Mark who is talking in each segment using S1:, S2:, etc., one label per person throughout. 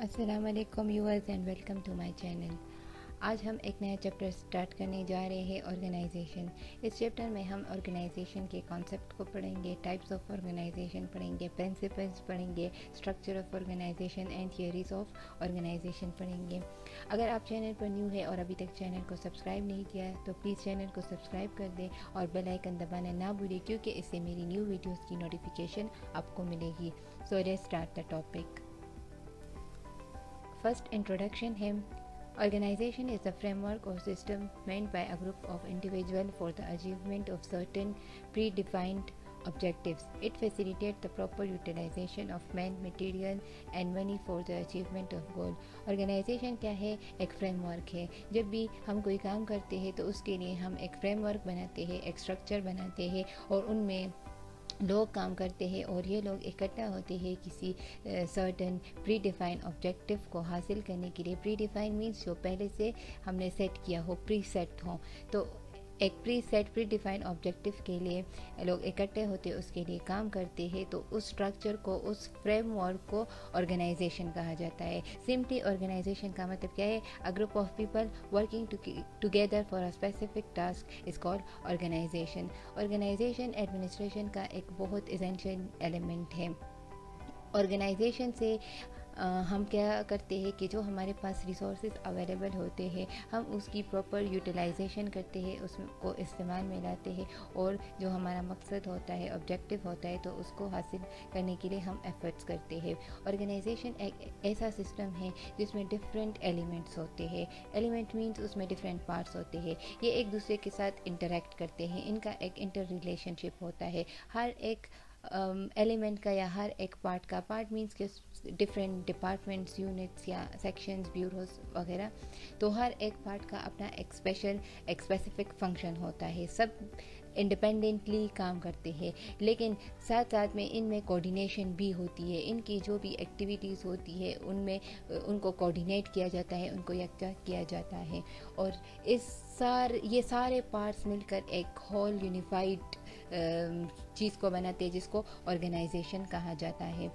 S1: السلام علیکم viewers and welcome to my channel. آج ہم ایک نیا چیپٹر سٹارٹ کرنے جا رہے ہیں، آرگنائزیشن۔ اس چیپٹر میں ہم آرگنائزیشن کے کانسیپٹ کو پڑھیں گے، ٹائپس آف آرگنائزیشن پڑھیں گے، پرنسپلس پڑھیں گے، structure of organisation and theories of organisation پڑھیں گے۔ اگر آپ چینل پر نیو ہے اور ابھی تک چینل کو سبسکرائب نہیں کیا تو پلیز چینل کو سبسکرائب کر دیں اور بیل آئیکن دبانا نہ بھولیں، کیونکہ اس سے میری نیو ویڈیوز کی نوٹیفیکیشن آپ کو ملے گی۔ So let's start the topic. First introduction ہے Organization is a framework or system meant by a group of individuals for the achievement of certain predefined objectives. It facilitates the proper utilization of man, material and money for the achievement of goal. Organization کیا ہے؟ ایک frame work ہے۔ جب بھی ہم کوئی کام کرتے ہیں تو اس کے لیے ہم ایک فریم ورک بناتے ہیں، ایک اسٹرکچر بناتے ہیں اور ان میں لوگ کام کرتے ہیں اور یہ لوگ اکٹھا ہوتے ہیں کسی سرٹن پری ڈیفائن آبجیکٹیو کو حاصل کرنے کے لیے۔ پری ڈیفائن مینس جو پہلے سے ہم نے سیٹ کیا ہو، پری سیٹ ہو۔ تو ایک پری ڈیفائن آبجیکٹیو کے لیے لوگ اکٹھے ہوتے، اس کے لیے کام کرتے ہیں، تو اس اسٹرکچر کو، اس فریم ورک کو آرگنائزیشن کہا جاتا ہے۔ سمپلی آرگنائزیشن کا مطلب کیا ہے؟ A group of people working together for a specific task is called organisation. Organisation administration کا ایک بہت ایسینشیل ایلیمنٹ ہے۔ آرگنائزیشن سے ہم کیا کرتے ہیں کہ جو ہمارے پاس ریسورسز اویلیبل ہوتے ہیں ہم اس کی پراپر یوٹیلائزیشن کرتے ہیں، اس کو استعمال میں لاتے ہیں اور جو ہمارا مقصد ہوتا ہے، آبجیکٹیو ہوتا ہے، تو اس کو حاصل کرنے کے لیے ہم ایفرٹس کرتے ہیں۔ آرگنائزیشن ایک ایسا سسٹم ہے جس میں ڈفرینٹ ایلیمنٹس ہوتے ہیں۔ ایلیمنٹ مینس اس میں ڈفرینٹ پارٹس ہوتے ہیں، یہ ایک دوسرے کے ساتھ انٹریکٹ کرتے ہیں، ان کا ایک انٹر ریلیشن شپ ہوتا ہے۔ ہر ایک ایلیمنٹ کا یا ہر ایک پارٹ مینس کہ ڈفرینٹ ڈپارٹمنٹس، یونٹس یا سیکشنز، بیوروز وغیرہ، تو ہر ایک پارٹ کا اپنا ایک اسپیسیفک فنکشن ہوتا ہے۔ سب انڈیپینڈنٹلی کام کرتے ہیں، لیکن ساتھ ساتھ میں ان میں کوآرڈینیشن بھی ہوتی ہے۔ ان کی جو بھی ایکٹیویٹیز ہوتی ہے ان میں ان کو کوآرڈینیٹ کیا جاتا ہے، ان کو یکجا کیا جاتا ہے، اور یہ سارے پارٹس مل کر ایک ہول یونیفائڈ چیز کو بناتے ہیں جس کو آرگنائزیشن کہا جاتا ہے۔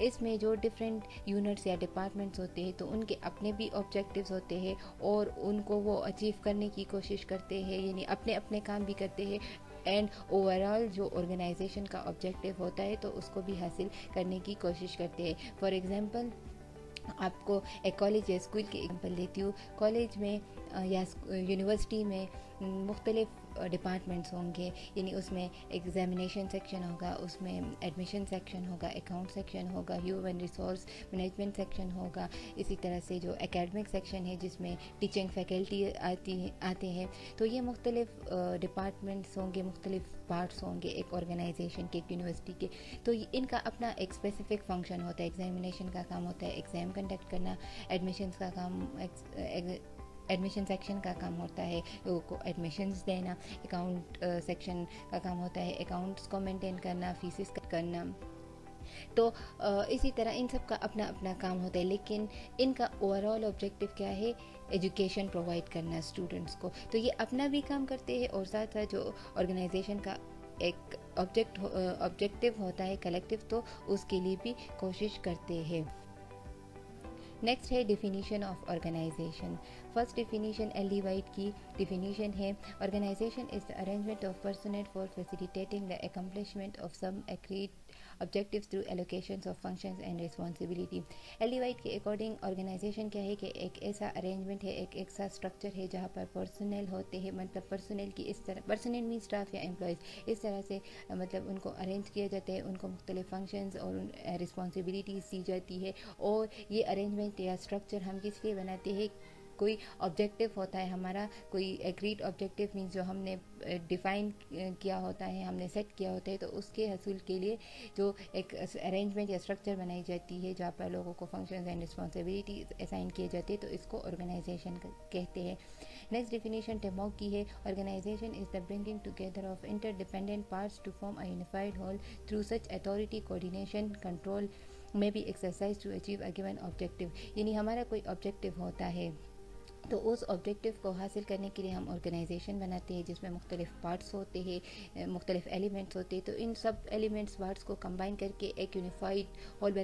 S1: اس میں جو ڈفرینٹ یونٹس یا ڈپارٹمنٹس ہوتے ہیں تو ان کے اپنے بھی آبجیکٹیوز ہوتے ہیں اور ان کو وہ اچیو کرنے کی کوشش کرتے ہیں، یعنی اپنے اپنے کام بھی کرتے ہیں، اینڈ اوور آل جو آرگنائزیشن کا آبجیکٹیو ہوتا ہے تو اس کو بھی حاصل کرنے کی کوشش کرتے ہیں۔ فار ایگزامپل آپ کو ایک کالج یا اسکول کی ایگزامپل لیتی ہوں۔ کالج میں یا یونیورسٹی میں مختلف ڈپارٹمنٹس ہوں گے، یعنی اس میں ایگزامینیشن سیکشن ہوگا، اس میں ایڈمیشن سیکشن ہوگا، اکاؤنٹ سیکشن ہوگا، ہیومن ریسورس مینجمنٹ سیکشن ہوگا، اسی طرح سے جو اکیڈمک سیکشن ہے جس میں ٹیچنگ فیکلٹی آتے ہیں۔ تو یہ مختلف ڈپارٹمنٹس ہوں گے، مختلف پارٹس ہوں گے ایک آرگنائزیشن کے، ایک یونیورسٹی کے، تو ان کا اپنا ایک اسپیسیفک فنکشن ہوتا ہے۔ ایگزامینیشن کا کام ہوتا ہے ایگزام کنڈکٹ کرنا، ایڈمیشنس کا کام ایڈمیشن سیکشن کا کام ہوتا ہے لوگوں کو ایڈمیشنز دینا، اکاؤنٹ سیکشن کا کام ہوتا ہے اکاؤنٹس کو مینٹین کرنا، فیسز کرنا۔ تو اسی طرح ان سب کا اپنا اپنا کام ہوتا ہے، لیکن ان کا اوور آل آبجیکٹیو کیا ہے؟ ایجوکیشن پرووائڈ کرنا اسٹوڈنٹس کو۔ تو یہ اپنا بھی کام کرتے ہیں اور ساتھ ساتھ جو آرگنائزیشن کا ایک آبجیکٹیو ہوتا ہے کلیکٹیو، تو اس کے لیے بھی کوشش کرتے ہیں۔ نیکسٹ ہے definition of organisation. First definition L D White کی ڈیفینیشن ہے، organisation is the arrangement of personnel for facilitating the accomplishment of some agreed objectives through allocations of functions and responsibility۔ L D White کے according organisation کیا ہے کہ ایک ایسا arrangement ہے، ایک ایسا اسٹرکچر ہے جہاں پر پرسنل ہوتے ہیں، مطلب پرسنل کی اس طرح، پرسنل مین اسٹاف یا امپلائیز، اس طرح سے مطلب ان کو ارینج کیا جاتا ہے، ان کو مختلف فنکشنز اور رسپانسبلٹیز دی جاتی ہے۔ اور یہ ارینجمنٹ یا اسٹرکچر ہم کس لیے بناتے ہیں؟ کوئی آبجیکٹیو ہوتا ہے ہمارا، کوئی ایگریڈ آبجیکٹیو مینس جو ہم نے ڈیفائن کیا ہوتا ہے، ہم نے سیٹ کیا ہوتا ہے، تو اس کے حصول کے لیے جو ایک ارینجمنٹ یا اسٹرکچر بنائی جاتی ہے جہاں پر لوگوں کو فنکشنز اینڈ رسپانسبلٹیز اسائن کیے جاتے ہیں، تو اس کو آرگنائزیشن کہتے ہیں۔ نیکسٹ ڈیفینیشن ٹیموک کی ہے، organisation is the bringing together of interdependent parts to form a unified whole through such authority, coordination, control میں بھی exercise to achieve a given objective. یعنی ہمارا کوئی آبجیکٹیو ہوتا ہے تو اس آبجیکٹیو کو حاصل کرنے کے لیے ہم آرگنائزیشن بناتے ہیں جس میں مختلف پارٹس ہوتے ہیں، مختلف ایلیمنٹس ہوتے ہیں. تو ان سب ایلیمنٹس پارٹس کو کمبائن کر کے ایک یونیفائڈ ہول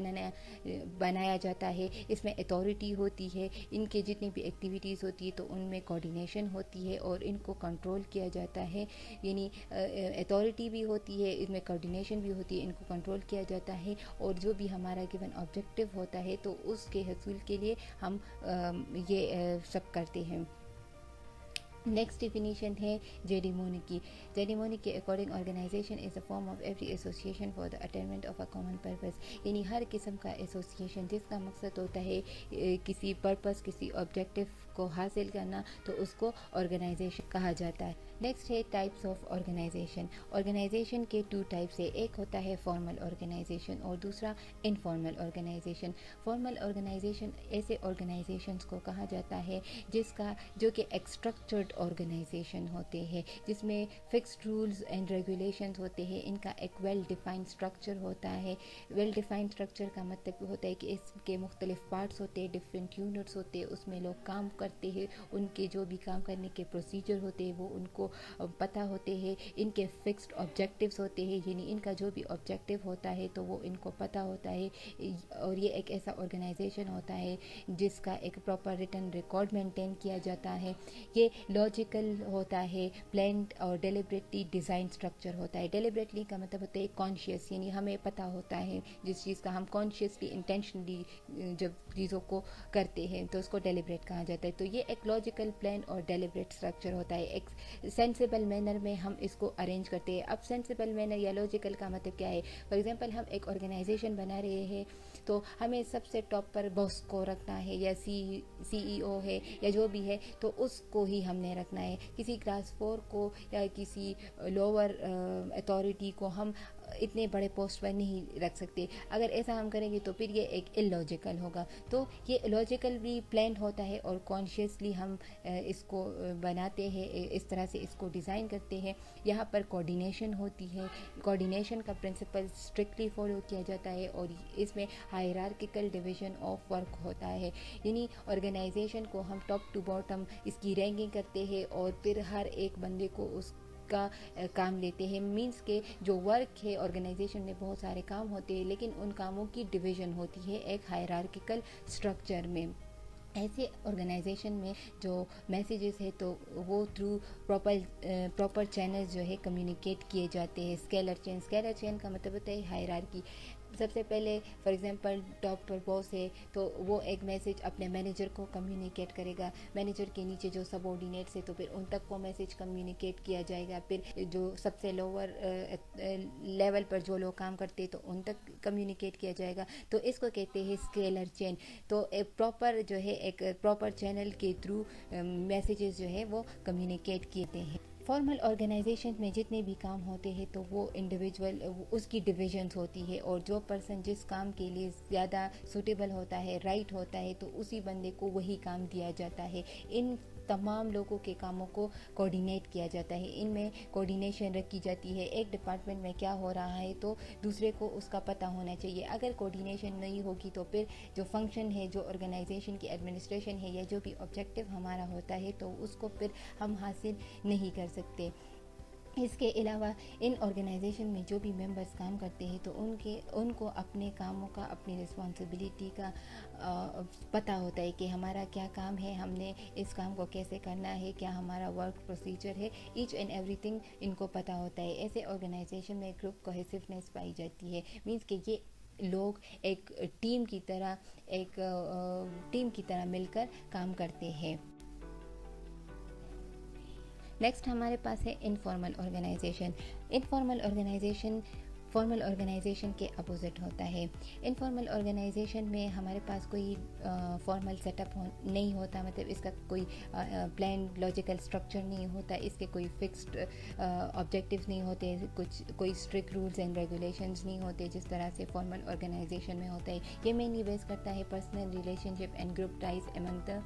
S1: بنایا جاتا ہے. اس میں اتھارٹی ہوتی ہے، ان کے جتنی بھی ایکٹیویٹیز ہوتی ہے تو ان میں کوارڈینیشن ہوتی ہے اور ان کو کنٹرول کیا جاتا ہے. یعنی اتھارٹی بھی ہوتی ہے، اس میں کوارڈینیشن بھی ہوتی ہے، ان کو کنٹرول کیا جاتا ہے. اور جو بھی ہمارا گیون آبجیکٹیو ہوتا ہے تو اس کے حصول کے لیے ہم یہ سب کرتے ہیں. نیکسٹ ڈیفینیشن ہے جیڈیمونی کی. جیڈیمونی کے according organisation is a form of every association for the attainment of a common purpose. یعنی ہر قسم کا ایسوسیشن جس کا مقصد ہوتا ہے کسی پرپز، کسی آبجیکٹیو کو حاصل کرنا، تو اس کو آرگنائزیشن کہا جاتا ہے. نیکسٹ ہے ٹائپس آف آرگنائزیشن. آرگنائزیشن کے 2 ٹائپس ہے، ایک ہوتا ہے فارمل آرگنائزیشن اور دوسرا انفارمل آرگنائزیشن. فارمل آرگنائزیشن ایسے آرگنائزیشنس کو کہا جاتا ہے جو کہ ایک اسٹرکچرڈ آرگنائزیشن ہوتے ہیں، جس میں فکسڈ رولز اینڈ ریگولیشنز ہوتے ہیں. ان کا ایک ویل ڈیفائنڈ اسٹرکچر ہوتا ہے. ویل ڈیفائنڈ اسٹرکچر کا مطلب ہوتا ہے کہ اس کے مختلف پارٹس ہوتے ہیں، ڈفرینٹ یونٹس ہوتے ہیں، اس میں لوگ کام کرتے ہیں. ان کے جو بھی کام کرنے کے پروسیجر ہوتے ہیں وہ ان کو پتہ ہوتے ہیں. ان کے فکسڈ آبجیکٹیوز ہوتے ہیں، یعنی ان کا جو بھی آبجیکٹیو ہوتا ہے تو وہ ان کو پتہ ہوتا ہے. اور یہ ایک ایسا آرگنائزیشن ہوتا ہے جس کا ایک پراپر ریٹن ریکارڈ مینٹین کیا جاتا ہے. یہ لاجیکل ہوتا ہے، پلانڈ اور ڈیلیبریٹلی ڈیزائن اسٹرکچر ہوتا ہے. ڈیلیبریٹلی کا مطلب ہوتا ہے کانشیس، یعنی ہمیں پتہ ہوتا ہے جس چیز کا ہم کانشیسلی انٹینشنلی جب چیزوں کو کرتے ہیں تو اس کو ڈیلیبریٹ کہا جاتا ہے. تو یہ ایک لاجیکل پلان اور ڈیلیبریٹ اسٹرکچر ہوتا ہے. ایک سینسیبل مینر میں ہم اس کو ارینج کرتے ہیں. اب سینسیبل مینر یا لاجیکل کا مطلب کیا ہے؟ فار ایگزامپل ہم ایک آرگنائزیشن بنا رہے ہیں تو ہمیں سب سے ٹاپ پر باس کو رکھنا ہے، یا سی ای او ہے یا جو بھی ہے تو اس کو ہی ہم نے رکھنا ہے. کسی کلاس 4 کو یا کسی لوور اتھارٹی کو ہم اتنے بڑے پوسٹ پر نہیں رکھ سکتے. اگر ایسا ہم کریں گے تو پھر یہ ایک اللاجیکل ہوگا. تو یہ لاجیکل بھی پلانڈ ہوتا ہے اور کانشیسلی ہم اس کو بناتے ہیں، اس طرح سے اس کو ڈیزائن کرتے ہیں. یہاں پر کوارڈینیشن ہوتی ہے. کوارڈینیشن کا پرنسپل اسٹرکٹلی فالو کیا جاتا ہے اور اس میں ہائرارکیکل ڈویژن آف ورک ہوتا ہے. یعنی آرگنائزیشن کو ہم ٹاپ ٹو باٹم اس کی رینکنگ کرتے ہیں اور پھر ہر ایک بندے کو اس کا کام لیتے ہیں. مینس کہ جو ورک ہے آرگنائزیشن میں بہت سارے کام ہوتے ہیں لیکن ان کاموں کی ڈویژن ہوتی ہے ایک ہائرارکیکل اسٹرکچر میں. ایسے آرگنائزیشن میں جو میسیجز ہے تو وہ تھرو پراپر چینلز جو ہے کمیونیکیٹ کیے جاتے ہیں. اسکیلر چین کا مطلب ہوتا ہے ہائرارکی. سب سے پہلے فار ایگزامپل ٹاپ پر باس ہے تو وہ ایک میسیج اپنے مینیجر کو کمیونیکیٹ کرے گا. مینیجر کے نیچے جو سب آرڈینیٹس ہے تو پھر ان تک وہ میسیج کمیونیکیٹ کیا جائے گا. پھر جو سب سے لوور لیول پر جو لوگ کام کرتے ہیں تو ان تک کمیونیکیٹ کیا جائے گا. تو اس کو کہتے ہیں اسکیلر چین. تو ایک پراپر جو ہے ایک پراپر چینل کے تھرو میسیجز جو ہے وہ کمیونیکیٹ کیے ہیں. فارمل آرگنائزیشن میں جتنے بھی کام ہوتے ہیں تو وہ انڈیویجول اس کی ڈویژنز ہوتی ہے اور جو پرسن جس کام کے لیے زیادہ سوٹیبل ہوتا ہے، رائٹ ہوتا ہے، تو اسی بندے کو وہی کام دیا جاتا ہے. ان تمام لوگوں کے کاموں کو کوارڈینیٹ کیا جاتا ہے. ان میں کوارڈینیشن رکھی جاتی ہے. ایک ڈپارٹمنٹ میں کیا ہو رہا ہے تو دوسرے کو اس کا پتہ ہونا چاہیے. اگر کوارڈینیشن نہیں ہوگی تو پھر جو فنکشن ہے، جو آرگنائزیشن کی ایڈمنسٹریشن ہے یا جو بھی آبجیکٹیو ہمارا ہوتا ہے تو اس کو پھر ہم حاصل نہیں کر سکتے. اس کے علاوہ ان آرگنائزیشن میں جو بھی ممبرس کام کرتے ہیں تو ان کو اپنے کاموں کا، اپنی رسپانسبلٹی کا پتہ ہوتا ہے کہ ہمارا کیا کام ہے، ہم نے اس کام کو کیسے کرنا ہے، کیا ہمارا ورک پروسیجر ہے. ایچ اینڈ ایوری تھنگ ان کو پتہ ہوتا ہے. ایسے آرگنائزیشن میں گروپ کوہیسیونیس پائی جاتی ہے. مینس کہ یہ لوگ ایک ٹیم کی طرح مل کر کام کرتے ہیں. نیکسٹ ہمارے پاس ہے informal organisation. Informal organisation formal organisation کے اپوزٹ ہوتا ہے. انفارمل آرگنائزیشن میں ہمارے پاس کوئی فارمل سیٹ اپ نہیں ہوتا، مطلب اس کا کوئی پلان لاجیکل اسٹرکچر نہیں ہوتا، اس کے کوئی فکسڈ آبجیکٹیوز نہیں ہوتے، کوئی اسٹرکٹ رولز اینڈ ریگولیشنز نہیں ہوتے جس طرح سے فارمل آرگنائزیشن میں ہوتا ہے. یہ مینلی بیس کرتا ہے personal relation ship and group ties Umang the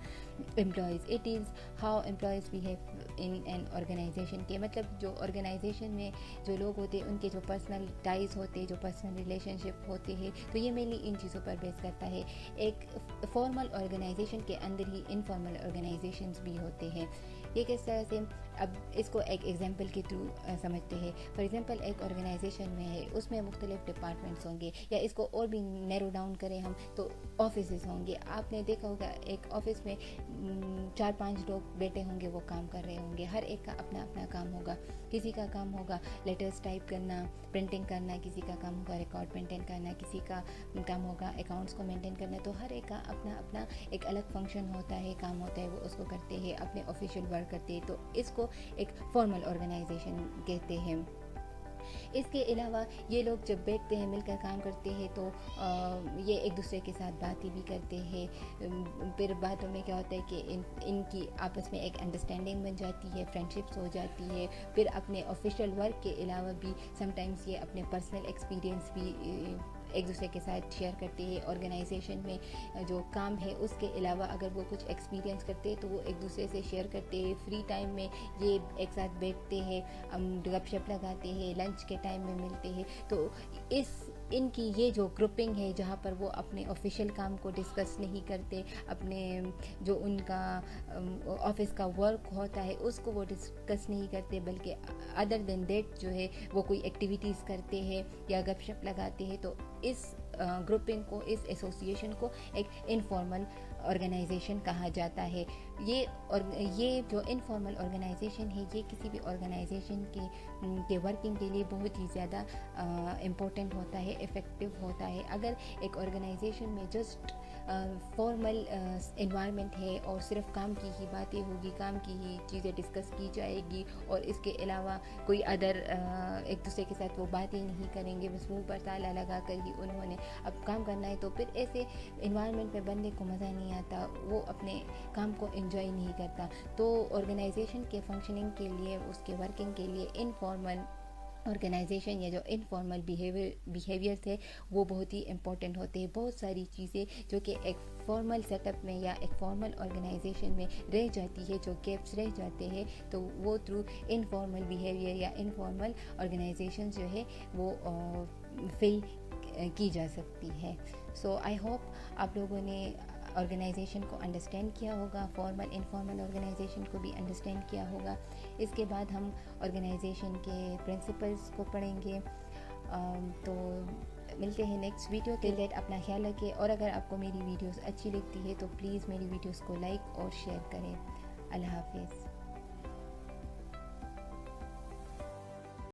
S1: employees. It is how employees behave in an organization. کے مطلب جو آرگنائزیشن میں جو لوگ ہوتے ہیں ان کے جو پرسنل ٹائز ہوتے ہیں, جو پرسنل ریلیشن شپ ہوتے ہیں, تو یہ مینلی ان چیزوں پر بیس کرتا ہے. ایک فارمل آرگنائزیشن کے اندر ہی انفارمل آرگنائزیشنز بھی ہوتے ہیں. یہ کس طرح سے, اب اس کو ایک ایگزامپل کے تھرو سمجھتے ہیں. فار ایگزامپل ایک آرگنائزیشن میں ہے, اس میں مختلف ڈپارٹمنٹس ہوں گے, یا اس کو اور بھی نیرو ڈاؤن کریں ہم تو آفیسز ہوں گے. آپ نے دیکھا ہوگا ایک آفس میں 4-5 لوگ بیٹھے ہوں گے, وہ کام کر رہے ہوں گے. ہر ایک کا اپنا اپنا کام ہوگا. کسی کا کام ہوگا لیٹرز ٹائپ کرنا, پرنٹنگ کرنا, کسی کا کام ہوگا ریکارڈ مینٹین کرنا, کسی کا کام ہوگا اکاؤنٹس کو مینٹین کرنا. تو ہر ایک کا اپنا اپنا ایک الگ فنکشن ہوتا ہے, کام ہوتا ہے, وہ اس کو کرتے ہیں, اپنے آفیشیل ورک کرتے ہیں. تو اس کو ایک فارمل آرگنائزیشن کہتے ہیں. اس کے علاوہ یہ لوگ جب بیٹھتے ہیں, مل کر کام کرتے ہیں, تو یہ ایک دوسرے کے ساتھ باتیں بھی کرتے ہیں. پھر باتوں میں کیا ہوتا ہے کہ ان کی آپس میں ایک انڈرسٹینڈنگ بن جاتی ہے, فرینڈشپس ہو جاتی ہے. پھر اپنے آفیشیل ورک کے علاوہ بھی سم ٹائمس یہ اپنے پرسنل ایکسپیرینس بھی ایک دوسرے کے ساتھ شیئر کرتے ہیں. آرگنائزیشن میں جو کام ہے اس کے علاوہ اگر وہ کچھ ایکسپیرینس کرتے ہیں تو وہ ایک دوسرے سے شیئر کرتے ہیں. فری ٹائم میں یہ ایک ساتھ بیٹھتے ہیں, گپ شپ لگاتے ہیں, لنچ کے ٹائم میں ملتے ہیں. تو ان کی یہ جو گروپنگ ہے, جہاں پر وہ اپنے آفیشیل کام کو ڈسکس نہیں کرتے, اپنے جو ان کا آفس کا ورک ہوتا ہے اس کو وہ ڈسکس نہیں کرتے, بلکہ ادر دین دیٹ جو ہے وہ کوئی ایکٹیویٹیز کرتے ہیں یا گپ شپ لگاتے ہیں. تو اس گروپنگ کو, اس ایسوسیشن کو ایک انفارمل آرگنائزیشن کہا جاتا ہے. یہ جو انفارمل آرگنائزیشن ہے, یہ کسی بھی آرگنائزیشن کے ورکنگ کے لیے بہت ہی زیادہ امپورٹنٹ ہوتا ہے, افیکٹو ہوتا ہے. اگر ایک آرگنائزیشن میں جسٹ فارمل انوائرمنٹ ہے اور صرف کام کی ہی باتیں ہوگی, کام کی ہی چیزیں ڈسکس کی جائے گی, اور اس کے علاوہ کوئی ادر ایک دوسرے کے ساتھ وہ باتیں نہیں کریں گے, بس منہ پر تالا لگا کر ہی انہوں نے اب کام کرنا ہے, تو پھر ایسے انوائرمنٹ میں بندے کو مزہ نہیں آتا, وہ اپنے کام کو انجوائے نہیں کرتا. تو آرگنائزیشن کے فنکشننگ کے لیے, اس کے ورکنگ کے لیے انفارمل آرگنائزیشن یا جو انفارمل بیہیویئرس ہے وہ بہت ہی امپورٹنٹ ہوتے ہیں. بہت ساری چیزیں جو کہ ایک فارمل سیٹ اپ میں یا ایک فارمل آرگنائزیشن میں رہ جاتی ہے, جو گیپس رہ جاتے ہیں, تو وہ تھرو انفارمل بیہیویئر یا انفارمل آرگنائزیشن جو ہے وہ فل کی جا سکتی ہے. سو آئی ہوپ آپ لوگوں نے آرگنائزیشن کو انڈرسٹینڈ کیا ہوگا, فارمل انفارمل آرگنائزیشن کو بھی انڈرسٹینڈ کیا ہوگا. اس کے بعد ہم آرگنائزیشن کے پرنسپلس کو پڑھیں گے. تو ملتے ہیں نیکسٹ ویڈیو کے لیے. اپنا خیال رکھیں, اور اگر آپ کو میری ویڈیوز اچھی لگتی ہے تو پلیز میری ویڈیوز کو لائک اور شیئر کریں. اللہ حافظ.